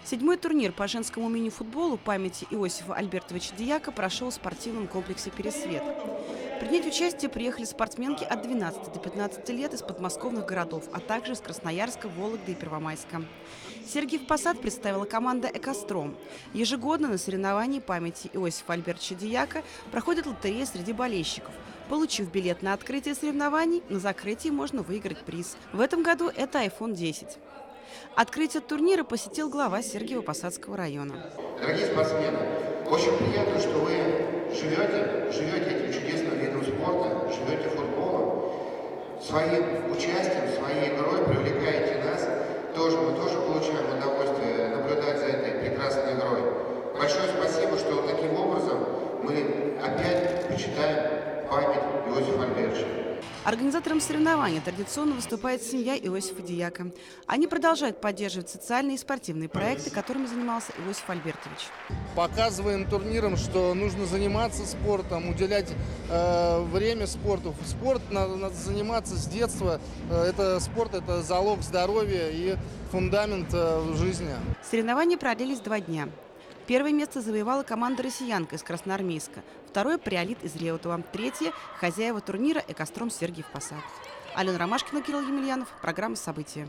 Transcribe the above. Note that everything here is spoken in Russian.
Седьмой турнир по женскому мини-футболу памяти Иосифа Альбертовича Дьяка прошел в спортивном комплексе «Пересвет». Принять участие приехали спортсменки от 12 до 15 лет из подмосковных городов, а также из Красноярска, Вологды и Первомайска. Сергиев Посад представила команда «Экостром». Ежегодно на соревновании памяти Иосифа Альбертовича Дьяка проходит лотерея среди болельщиков. Получив билет на открытие соревнований, на закрытии можно выиграть приз. В этом году это iPhone 10. Открытие турнира посетил глава Сергиево-Посадского района. Дорогие спортсмены, очень приятно, что вы живете этим чудесным видом спорта, живете футболом. Своим участием, своей игрой привлекаете нас. Мы тоже получаем удовольствие наблюдать за этой прекрасной игрой. Большое спасибо, что таким образом мы опять почитаем память Иосифа Альбертовича. Организатором соревнований традиционно выступает семья Иосифа Дьяка. Они продолжают поддерживать социальные и спортивные проекты, которыми занимался Иосиф Альбертович. Показываем турнирам, что нужно заниматься спортом, уделять время спорту. Спорт надо заниматься с детства. Спорт – это залог здоровья и фундамент в жизни. Соревнования продлились 2 дня. Первое место завоевала команда «Россиянка» из Красноармейска, второе – «Приолит» из Реутова, третье – хозяева турнира «Экостром» Сергиев Посад. Алена Ромашкина, Кирилл Емельянов. Программа «События».